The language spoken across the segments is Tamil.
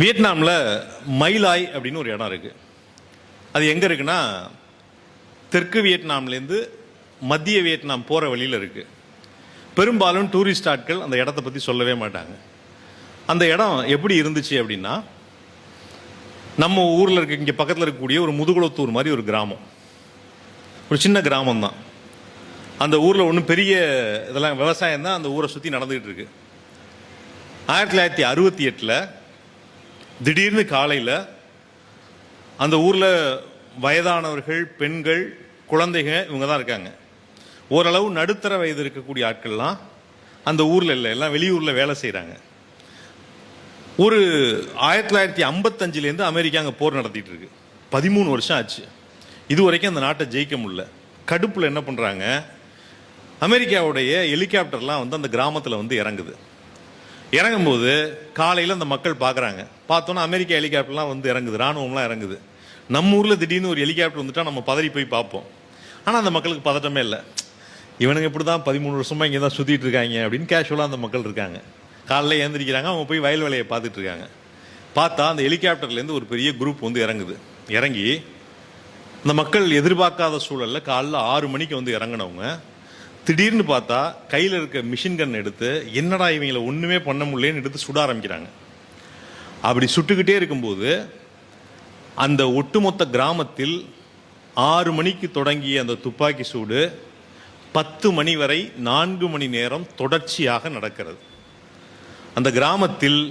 வியட்நாமில் மைலாய் அப்படின்னு ஒரு இடம் இருக்குது. அது எங்கே இருக்குன்னா தெற்கு வியட்நாம்லேருந்து மத்திய வியட்நாம் போகிற வழியில் இருக்குது. பெரும்பாலும் டூரிஸ்ட் ஆட்கள் அந்த இடத்த பற்றி சொல்லவே மாட்டாங்க. அந்த இடம் எப்படி இருந்துச்சு அப்படின்னா, நம்ம ஊரில் இருக்க இங்கே பக்கத்தில் இருக்கக்கூடிய ஒரு முதுகுளத்தூர் மாதிரி ஒரு கிராமம், ஒரு சின்ன கிராமம் தான். அந்த ஊரில் ஒன்றும் பெரிய இதெல்லாம் விவசாயம் தான் அந்த ஊரை சுற்றி நடந்துகிட்டு இருக்கு. 1968 திடீர்னு காலையில் அந்த ஊரில் வயதானவர்கள், பெண்கள், குழந்தைகள் இவங்க தான் இருக்காங்க. ஓரளவு நடுத்தர வயது இருக்கக்கூடிய ஆட்கள்லாம் அந்த ஊரில் இல்லை, எல்லாம் வெளியூரில் வேலை செய்கிறாங்க. ஒரு 1955 அமெரிக்கா அங்கே போர் நடத்திட்டு இருக்கு. 13 வருஷம் ஆச்சு. இது வரைக்கும் அந்த நாட்டை ஜெயிக்க முடியல. கடுப்பில் என்ன பண்ணுறாங்க, அமெரிக்காவுடைய ஹெலிகாப்டர்லாம் அந்த கிராமத்தில் இறங்குது. இறங்கும்போது காலையில் அந்த மக்கள் பார்க்குறாங்க. பார்த்தோன்னா அமெரிக்கா ஹெலிகாப்டர்லாம் இறங்குது, இராணுவம்லாம் இறங்குது. நம்ம ஊரில் திடீர்னு ஒரு ஹெலிகாப்டர் வந்துட்டால் நம்ம பதறி போய் பார்ப்போம். ஆனால் அந்த மக்களுக்கு பதட்டமே இல்லை. இவனுங்க இப்படி தான் 13 வருஷமாக இங்கே தான் சுற்றிட்டு இருக்காங்க அப்படின்னு கேஷுவலாக அந்த மக்கள் இருக்காங்க. காலையில் ஏந்திரிக்கிறாங்க, அவங்க போய் வயல் வேலையை பார்த்துட்டு இருக்காங்க. பார்த்தா அந்த ஹெலிகாப்டர்லேருந்து ஒரு பெரிய குரூப் இறங்குது. இறங்கி அந்த மக்கள் எதிர்பார்க்காத சூழலில் காலைல 6 மணிக்கு இறங்கினவங்க திடீர்னு பார்த்தா கையில் இருக்க மிஷின் கன் எடுத்து, என்னடா இவங்களை ஒன்றுமே பண்ண முடியலன்னு எடுத்து சுட ஆரம்பிக்கிறாங்க. அப்படி சுட்டுக்கிட்டே இருக்கும்போது அந்த ஒட்டுமொத்த கிராமத்தில் 6 மணிக்கு தொடங்கிய அந்த துப்பாக்கி சூடு 10 மணி வரை 4 மணி நேரம் தொடர்ச்சியாக நடக்கிறது. அந்த கிராமத்தில்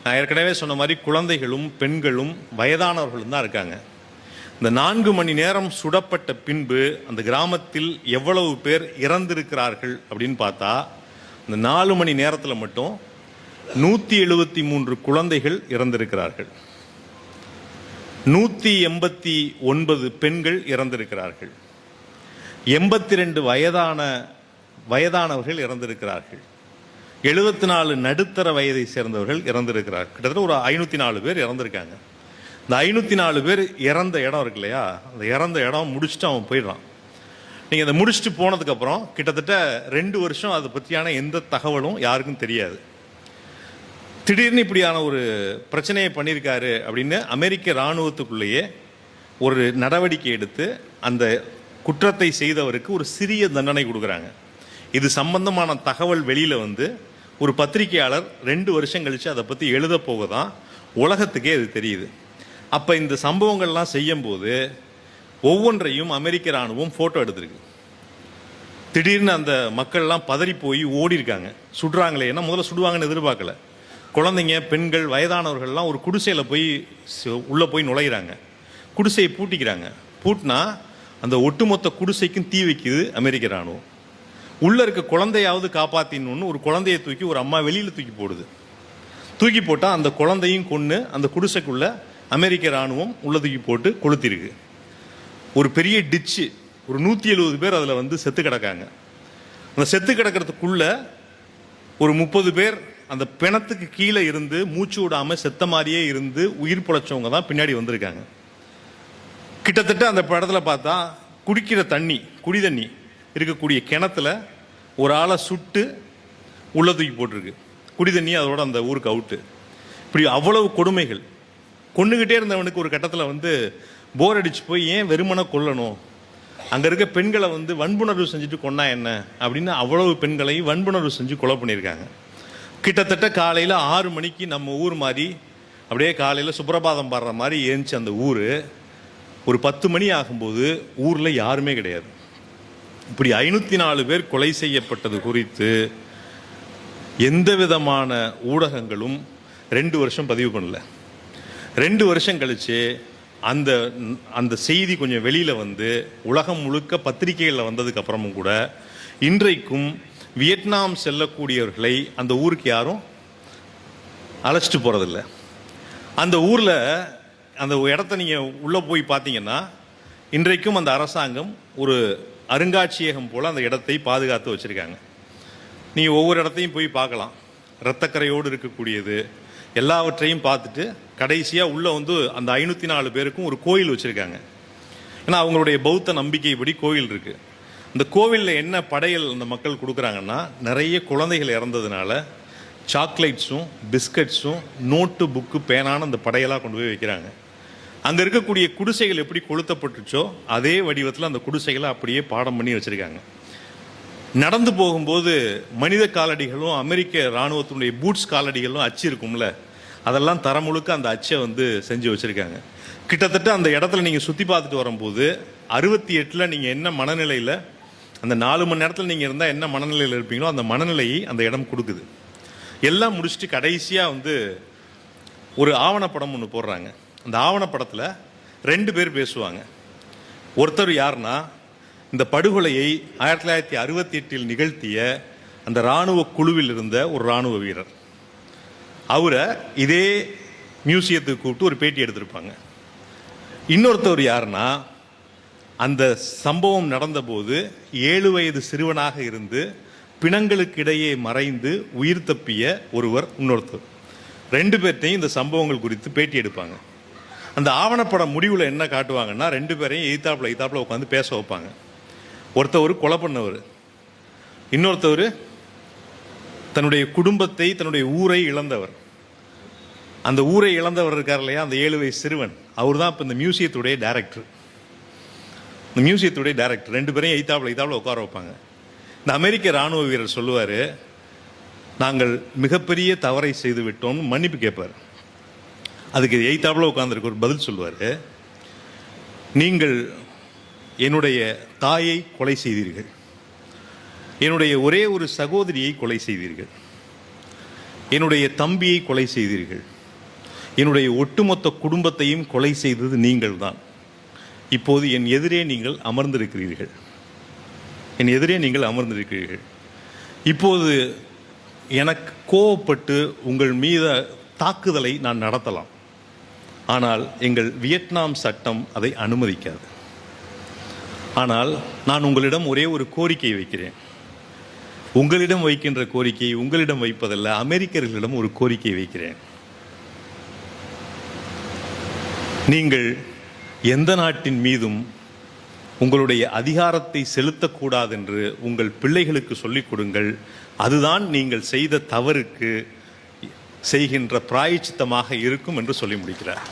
நான் ஏற்கனவே சொன்ன மாதிரி குழந்தைகளும் பெண்களும் வயதானவர்களும் தான் இருக்காங்க. இந்த 4 மணி நேரம் சுடப்பட்ட பின்பு அந்த கிராமத்தில் எவ்வளவு பேர் இறந்திருக்கிறார்கள் அப்படின்னு பார்த்தா, இந்த 4 மணி நேரத்தில் மட்டும் 173 குழந்தைகள் இறந்திருக்கிறார்கள், 189 பெண்கள் இறந்திருக்கிறார்கள், 82 வயதானவர்கள் இறந்திருக்கிறார்கள், 74 நடுத்தர வயதை சேர்ந்தவர்கள் இறந்திருக்கிறார்கள். கிட்டத்தட்ட ஒரு 504 பேர் இறந்திருக்காங்க. இந்த 504 பேர் இறந்த இடம் இருக்கு இல்லையா, அந்த இறந்த இடம் முடிச்சுட்டு அவன் போயிடுறான். நீங்கள் அதை முடிச்சுட்டு போனதுக்கப்புறம் கிட்டத்தட்ட 2 வருஷம் அதை பற்றியான எந்த தகவலும் யாருக்கும் தெரியாது. திடீர்னு இப்படியான ஒரு பிரச்சனையை பண்ணியிருக்காரு அப்படின்னு அமெரிக்க இராணுவத்துக்குள்ளேயே ஒரு நடவடிக்கை எடுத்து அந்த குற்றத்தை செய்தவருக்கு ஒரு சிறிய தண்டனை கொடுக்குறாங்க. இது சம்பந்தமான தகவல் வெளியில் ஒரு பத்திரிகையாளர் 2 வருஷம் கழித்து அதை பற்றி எழுத போக தான் உலகத்துக்கே அது தெரியுது. அப்போ இந்த சம்பவங்கள்லாம் செய்யும்போது ஒவ்வொன்றையும் அமெரிக்க இராணுவம் ஃபோட்டோ எடுத்திருக்கு. திடீர்னு அந்த மக்கள்லாம் பதறி போய் ஓடி இருக்காங்க. சுடுறாங்களே, ஏன்னா முதல்ல சுடுவாங்கன்னு எதிர்பார்க்கல. குழந்தைங்க, பெண்கள், வயதானவர்கள்லாம் ஒரு குடிசையில் போய் உள்ளே போய் நுழையிறாங்க. குடிசையை பூட்டிக்கிறாங்க. பூட்டினா அந்த ஒட்டுமொத்த குடிசைக்கும் தீ வைக்குது அமெரிக்க இராணுவம். உள்ளே இருக்க குழந்தையாவது காப்பாற்றின்னு ஒரு குழந்தையை தூக்கி ஒரு அம்மா வெளியில் தூக்கி போடுது. தூக்கி போட்டால் அந்த குழந்தையும் கொன்று அந்த குடிசைக்குள்ளே அமெரிக்க இராணுவம் உள்ள தூக்கி போட்டு கொளுத்திருக்கு. ஒரு பெரிய டிச்சு, ஒரு 170 பேர் அதில் செத்து கிடக்காங்க. அந்த செத்து கிடக்கிறதுக்குள்ள ஒரு 30 பேர் அந்த பிணத்துக்கு கீழே இருந்து மூச்சு விடாமல் செத்த மாதிரியே இருந்து உயிர் பிழைச்சவங்க தான் பின்னாடி வந்திருக்காங்க. கிட்டத்தட்ட அந்த படத்தில் பார்த்தா குடிக்கிற தண்ணி, குடி தண்ணி இருக்கக்கூடிய கிணத்துல ஒரு ஆளை சுட்டு உள்ள தூக்கி போட்டிருக்கு. குடி தண்ணி அதோட அந்த ஊருக்கு அவுட்டு. இப்படி அவ்வளவு கொடுமைகள். கொண்டுகிட்டே இருந்தவனுக்கு ஒரு கட்டத்தில் போர் அடிச்சு போய் ஏன் வெறுமனை கொல்லணும், அங்கே இருக்க பெண்களை வன்புணர்வு செஞ்சுட்டு கொண்டா என்ன அப்படின்னு அவ்வளவு பெண்களையும் வன்புணர்வு செஞ்சு கொலை பண்ணியிருக்காங்க. கிட்டத்தட்ட காலையில் 6 மணிக்கு நம்ம ஊர் மாதிரி அப்படியே காலையில் சுப்பிரபாதம் பாடுற மாதிரி ஏஞ்சி அந்த ஊர் ஒரு 10 மணி ஆகும்போது ஊரில் யாருமே கிடையாது. இப்படி 504 பேர் கொலை செய்யப்பட்டது குறித்து எந்த விதமான ஊடகங்களும் 2 வருஷம் பதிவு பண்ணல. 2 வருஷம் கழிச்சு அந்த செய்தி கொஞ்சம் வெளியில் உலகம் முழுக்க பத்திரிகைகளில் வந்ததுக்கு அப்புறமும் கூட இன்றைக்கும் வியட்நாம் செல்லக்கூடியவர்களை அந்த ஊருக்கு யாரும் அழைச்சிட்டு போகிறதில்ல. அந்த ஊரில் அந்த இடத்த நீங்கள் உள்ளே போய் பார்த்தீங்கன்னா இன்றைக்கும் அந்த அரசாங்கம் ஒரு அருங்காட்சியகம் போல் அந்த இடத்தை பாதுகாத்து வச்சுருக்காங்க. நீங்கள் ஒவ்வொரு இடத்தையும் போய் பார்க்கலாம். இரத்தக்கரையோடு இருக்கக்கூடியது எல்லாவற்றையும் பார்த்துட்டு கடைசியாக உள்ளே அந்த 504 பேருக்கும் ஒரு கோயில் வச்சுருக்காங்க. ஏன்னா அவங்களுடைய பௌத்த நம்பிக்கைப்படி கோயில் இருக்குது. இந்த கோவிலில் என்ன படையல் அந்த மக்கள் கொடுக்குறாங்கன்னா, நிறைய குழந்தைகள் இறந்ததுனால சாக்லேட்ஸும் பிஸ்கட்ஸும் நோட்டு புக்கு பேனான அந்த படையெல்லாம் கொண்டு போய் வைக்கிறாங்க. அங்கே இருக்கக்கூடிய குடிசைகள் எப்படி கொளுத்தப்பட்டுச்சோ அதே வடிவத்தில் அந்த குடிசைகளை அப்படியே பாடம் பண்ணி வச்சுருக்காங்க. நடந்து போகும்போது மனித காலடிகளும் அமெரிக்க இராணுவத்தினுடைய பூட்ஸ் காலடிகளும் அச்சு இருக்கும்ல, அதெல்லாம் தரம் முழுக்க அந்த அச்சை செஞ்சு வச்சுருக்காங்க. கிட்டத்தட்ட அந்த இடத்துல நீங்கள் சுற்றி பார்த்துட்டு வரும்போது 68 நீங்கள் என்ன மனநிலையில், அந்த 4 மணி நேரத்தில் நீங்கள் இருந்தால் என்ன மனநிலையில் இருப்பீங்களோ அந்த மனநிலையை அந்த இடம் கொடுக்குது. எல்லாம் முடிச்சுட்டு கடைசியாக ஒரு ஆவணப்படம் ஒன்று போடுறாங்க. அந்த ஆவணப்படத்தில் 2 பேர் பேசுவாங்க. ஒருத்தர் யாருன்னா, இந்த படுகொலையை 1968 நிகழ்த்திய அந்த இராணுவ குழுவில் இருந்த ஒரு இராணுவ வீரர். அவரை இதே மியூசியத்துக்கு கூப்பிட்டு ஒரு பேட்டி எடுத்திருப்பாங்க. இன்னொருத்தவர் யாருன்னா, அந்த சம்பவம் நடந்தபோது 7 வயது சிறுவனாக இருந்து பிணங்களுக்கு இடையே மறைந்து உயிர் தப்பிய ஒருவர் இன்னொருத்தர். 2 பேர்ட்டையும் இந்த சம்பவங்கள் குறித்து பேட்டி எடுப்பாங்க. அந்த ஆவணப்படம் முடிவில் என்ன காட்டுவாங்கன்னா, 2 பேரையும் எய்தாப்பில் உட்காந்து பேச வைப்பாங்க. ஒருத்தவர் கொலை பண்ணவர், இன்னொருத்தவர் தன்னுடைய குடும்பத்தை தன்னுடைய ஊரை இழந்தவர். அந்த ஊரை இழந்தவர் இருக்கார் இல்லையா, அந்த 7 வயசு சிறுவன், அவர் தான் இப்போ இந்த மியூசியத்துடைய டைரக்டர். இந்த மியூசியத்துடைய டைரக்டர் 2 பேரையும் எய்தாப்பில் உட்கார வைப்பாங்க. இந்த அமெரிக்க இராணுவ வீரர் சொல்லுவார், நாங்கள் மிகப்பெரிய தவறை செய்து விட்டோம்னு மன்னிப்பு கேட்பார். அதுக்கு எய்தாப்பில் உட்காந்துருக்கு ஒரு பதில் சொல்லுவார், நீங்கள் என்னுடைய தாயை கொலை செய்தீர்கள், என்னுடைய ஒரே ஒரு சகோதரியை கொலை செய்தீர்கள், என்னுடைய தம்பியை கொலை செய்தீர்கள், என்னுடைய ஒட்டுமொத்த குடும்பத்தையும் கொலை செய்தது நீங்கள் தான். இப்போது என் எதிரே நீங்கள் அமர்ந்திருக்கிறீர்கள், என் எதிரே நீங்கள் அமர்ந்திருக்கிறீர்கள். இப்போது எனக்கு கோவப்பட்டு உங்கள் மீது தாக்குதலை நான் நடத்தலாம், ஆனால் எங்கள் வியட்நாம் சட்டம் அதை அனுமதிக்காது. ஆனால் நான் உங்களிடம் ஒரே ஒரு கோரிக்கை வைக்கிறேன். உங்களிடம் வைக்கின்ற கோரிக்கையை உங்களிடம் வைப்பதல்ல, அமெரிக்கர்களிடம் ஒரு கோரிக்கை வைக்கிறேன். நீங்கள் எந்த நாட்டின் மீதும் உங்களுடைய அதிகாரத்தை செலுத்தக்கூடாது என்று உங்கள் பிள்ளைகளுக்கு சொல்லிக் கொடுங்கள். அதுதான் நீங்கள் செய்த தவறுக்கு செய்கின்ற பிராயச்சித்தமாக இருக்கும் என்று சொல்லி முடிக்கிறார்.